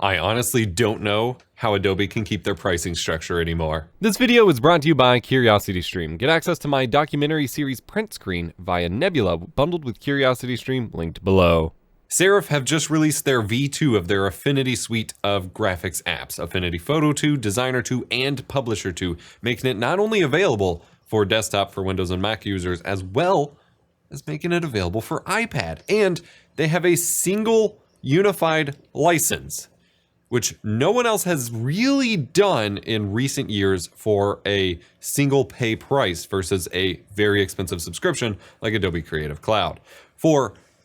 I honestly don't know how Adobe can keep their pricing structure anymore. This video is brought to you by CuriosityStream. Get access to my documentary series print screen via Nebula, bundled with CuriosityStream, linked below. Serif have just released their V2 of their Affinity suite of graphics apps, Affinity Photo 2, Designer 2, and Publisher 2, making it not only available for desktop for Windows and Mac users, as well as making it available for iPad. And they have a single unified license, which no one else has really done in recent years for a single pay price versus a very expensive subscription like Adobe Creative Cloud.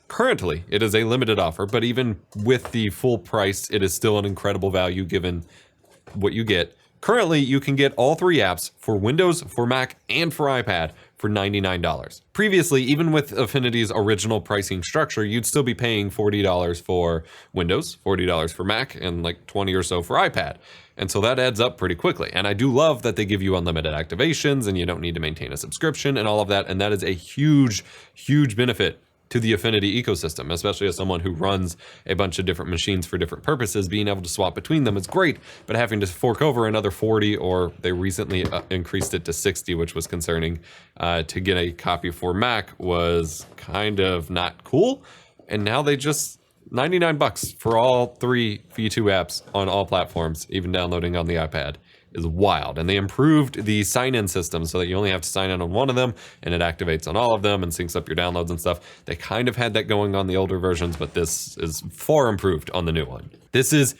Currently, it is a limited offer, but even with the full price, it is still an incredible value given what you get. Currently, you can get all three apps for Windows, for Mac, and for iPad for $99. Previously, even with Affinity's original pricing structure, you'd still be paying $40 for Windows, $40 for Mac, and like $20 or so for iPad. And so that adds up pretty quickly. And I do love that they give you unlimited activations and you don't need to maintain a subscription and all of that. And that is a huge, huge benefit to the Affinity ecosystem, especially as someone who runs a bunch of different machines for different purposes. Being able to swap between them is great, but having to fork over another 40, or they recently increased it to 60, which was concerning, to get a copy for Mac was kind of not cool. And now they just $99 for all three V2 apps on all platforms, even downloading on the iPad, is wild. And they improved the sign-in system so that you only have to sign in on one of them and it activates on all of them and syncs up your downloads and stuff. They kind of had that going on the older versions, but this is far improved on the new one. This is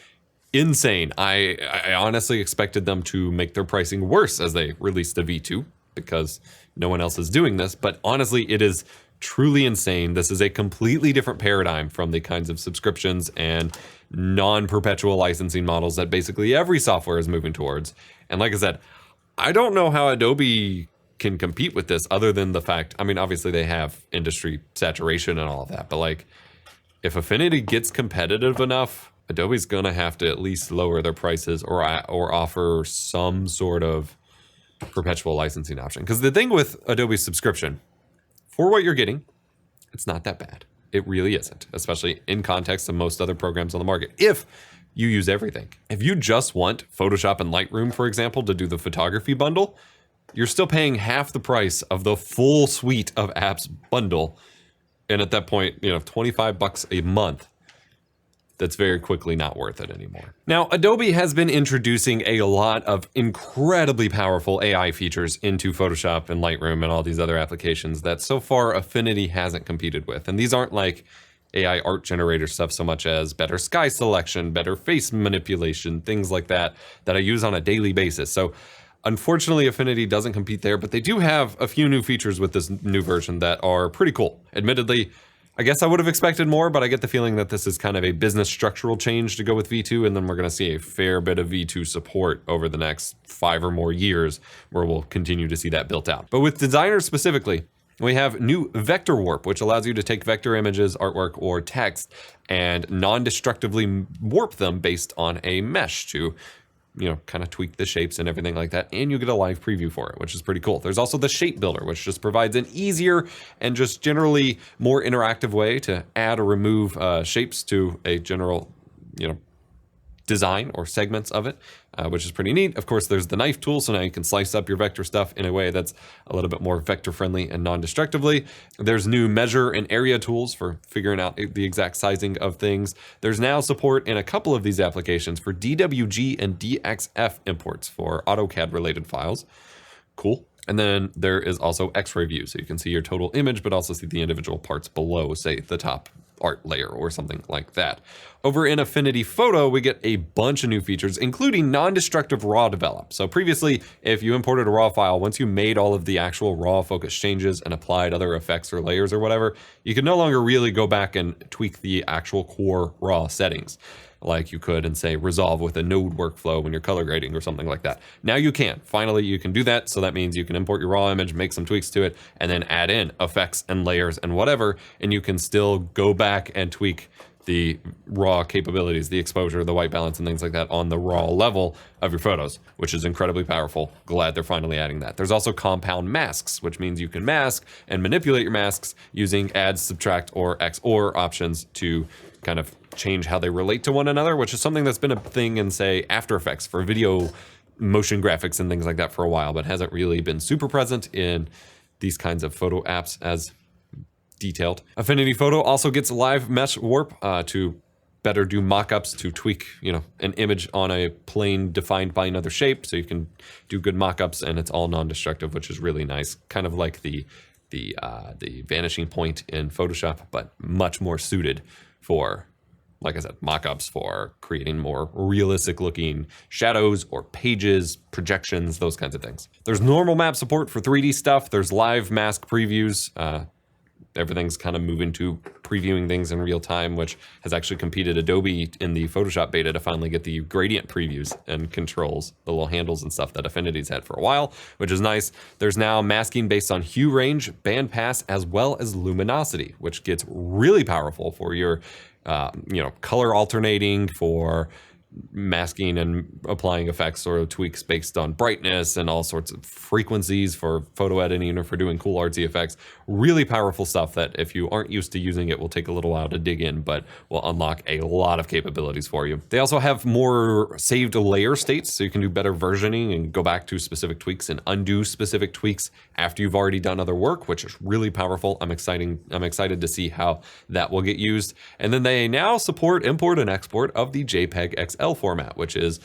insane. I honestly expected them to make their pricing worse as they released the V2 because no one else is doing this, but honestly, it is truly insane. This is a completely different paradigm from the kinds of subscriptions and non-perpetual licensing models that basically every software is moving towards. And like I said, I don't know how Adobe can compete with this other than the fact, I mean, obviously they have industry saturation and all of that, but like if Affinity gets competitive enough, Adobe's gonna have to at least lower their prices or offer some sort of perpetual licensing option. Because the thing with Adobe's subscription, for what you're getting, it's not that bad. It really isn't, especially in context of most other programs on the market. If you use everything. If you just want Photoshop and Lightroom, for example, to do the photography bundle, you're still paying half the price of the full suite of apps bundle. And at that point, $25 a month. That's very quickly not worth it anymore. Now, Adobe has been introducing a lot of incredibly powerful AI features into Photoshop and Lightroom and all these other applications that so far Affinity hasn't competed with. And these aren't like AI art generator stuff so much as better sky selection, better face manipulation, things like that I use on a daily basis. So unfortunately, Affinity doesn't compete there, but they do have a few new features with this new version that are pretty cool. Admittedly, I guess I would have expected more, but I get the feeling that this is kind of a business structural change to go with V2, and then we're going to see a fair bit of V2 support over the next 5 or more years, where we'll continue to see that built out. But with Designer specifically, we have new Vector Warp, which allows you to take vector images, artwork, or text and non-destructively warp them based on a mesh to kind of tweak the shapes and everything like that, and you get a live preview for it, which is pretty cool. There's also the Shape Builder, which just provides an easier and just generally more interactive way to add or remove shapes to a general, design or segments of it, which is pretty neat. Of course, there's the knife tool, so now you can slice up your vector stuff in a way that's a little bit more vector friendly and non-destructively. There's new measure and area tools for figuring out the exact sizing of things. There's now support in a couple of these applications for DWG and DXF imports for AutoCAD related files. Cool. And then there is also X-ray view, so you can see your total image, but also see the individual parts below, say the top art layer or something like that. Over in Affinity Photo, we get a bunch of new features, including non-destructive RAW develop. So previously, if you imported a RAW file, once you made all of the actual RAW focus changes and applied other effects or layers or whatever, you could no longer really go back and tweak the actual core RAW settings like you could in, say, Resolve with a node workflow when you're color grading or something like that. Now you can. Finally, you can do that. So that means you can import your raw image, make some tweaks to it, and then add in effects and layers and whatever, and you can still go back and tweak the raw capabilities, the exposure, the white balance, and things like that on the raw level of your photos, which is incredibly powerful. Glad they're finally adding that. There's also compound masks, which means you can mask and manipulate your masks using add, subtract, or XOR options to kind of change how they relate to one another, which is something that's been a thing in, say, After Effects for video motion graphics and things like that for a while, but hasn't really been super present in these kinds of photo apps as detailed. Affinity Photo also gets live mesh warp to better do mockups, to tweak, an image on a plane defined by another shape, so you can do good mockups, and it's all non-destructive, which is really nice. Kind of like the vanishing point in Photoshop, but much more suited for, like I said, mockups, for creating more realistic looking shadows or pages, projections, those kinds of things. There's normal map support for 3D stuff. There's live mask previews. Everything's kind of moving to previewing things in real time, which has actually competed Adobe in the Photoshop beta to finally get the gradient previews and controls, the little handles and stuff that Affinity's had for a while, which is nice. There's now masking based on hue range, bandpass, as well as luminosity, which gets really powerful for your color alternating, for masking and applying effects or tweaks based on brightness and all sorts of frequencies for photo editing or for doing cool artsy effects. Really powerful stuff that if you aren't used to using it will take a little while to dig in, but will unlock a lot of capabilities for you. They also have more saved layer states, so you can do better versioning and go back to specific tweaks and undo specific tweaks after you've already done other work, which is really powerful. I'm excited to see how that will get used. And then they now support import and export of the JPEG XL format, which is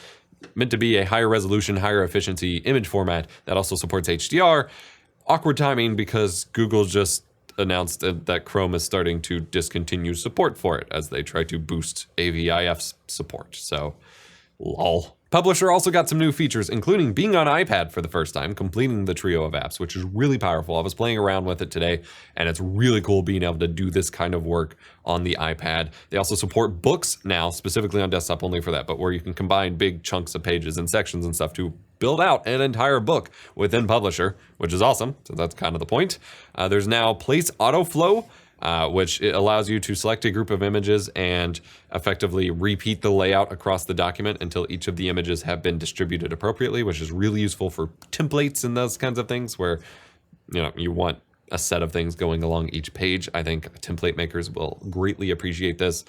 meant to be a higher resolution, higher efficiency image format that also supports HDR. Awkward timing because Google just announced that Chrome is starting to discontinue support for it as they try to boost AVIF support. So, lol. Publisher also got some new features, including being on iPad for the first time, completing the trio of apps, which is really powerful. I was playing around with it today, and it's really cool being able to do this kind of work on the iPad. They also support books now, specifically on desktop only for that, but where you can combine big chunks of pages and sections and stuff to build out an entire book within Publisher, which is awesome. So that's kind of the point. There's now Place Autoflow, which it allows you to select a group of images and effectively repeat the layout across the document until each of the images have been distributed appropriately, which is really useful for templates and those kinds of things where, you want a set of things going along each page. I think template makers will greatly appreciate this.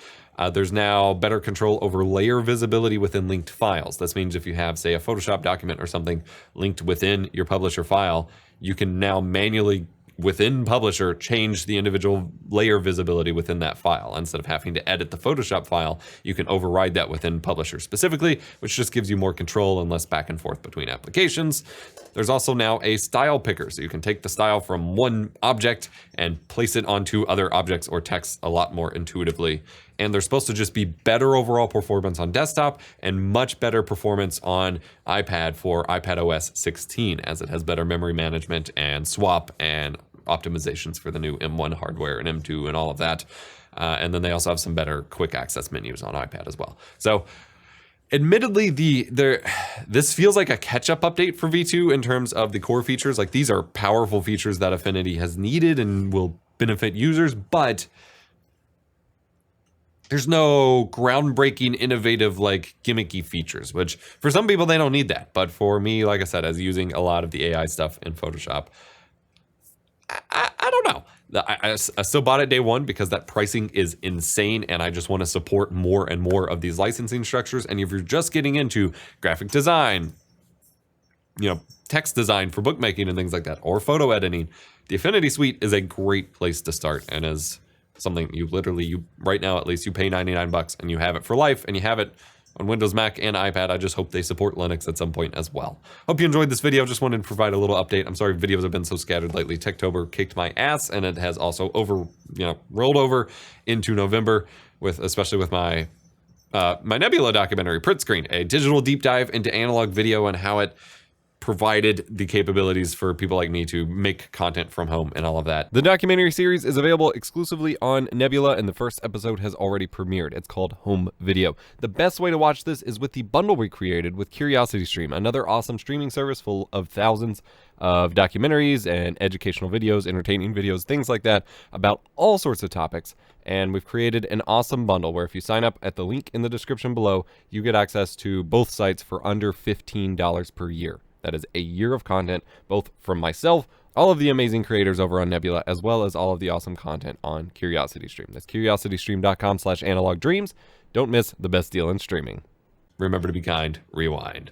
There's now better control over layer visibility within linked files. This means if you have, say, a Photoshop document or something linked within your Publisher file, you can now manually within Publisher change the individual layer visibility within that file. Instead of having to edit the Photoshop file, you can override that within Publisher specifically, which just gives you more control and less back and forth between applications. There's also now a style picker, so you can take the style from one object and place it onto other objects or text a lot more intuitively. And they're supposed to just be better overall performance on desktop and much better performance on iPad for iPadOS 16, as it has better memory management and swap and optimizations for the new M1 hardware and M2 and all of that. And then they also have some better quick access menus on iPad as well. So admittedly, this feels like a catch-up update for V2 in terms of the core features. Like, these are powerful features that Affinity has needed and will benefit users, but there's no groundbreaking, innovative, like gimmicky features, which for some people, they don't need that. But for me, like I said, as using a lot of the AI stuff in Photoshop, I don't know. I still bought it day one because that pricing is insane, and I just want to support more and more of these licensing structures. And if you're just getting into graphic design, text design for bookmaking and things like that, or photo editing, the Affinity Suite is a great place to start, and is something you right now at least, you pay $99 and you have it for life, and you have it on Windows, Mac, and iPad. I just hope they support Linux at some point as well. Hope you enjoyed this video. Just wanted to provide a little update. I'm sorry videos have been so scattered lately. Techtober kicked my ass, and it has also rolled over into November, especially with my Nebula documentary, Print Screen, a digital deep dive into analog video and how it provided the capabilities for people like me to make content from home and all of that. The documentary series is available exclusively on Nebula, and the first episode has already premiered. It's called Home Video. The best way to watch this is with the bundle we created with CuriosityStream, another awesome streaming service full of thousands of documentaries and educational videos, entertaining videos, things like that, about all sorts of topics. And we've created an awesome bundle where if you sign up at the link in the description below, you get access to both sites for under $15 per year. That is a year of content, both from myself, all of the amazing creators over on Nebula, as well as all of the awesome content on CuriosityStream. That's curiositystream.com/analogdreams. Don't miss the best deal in streaming. Remember to be kind. Rewind.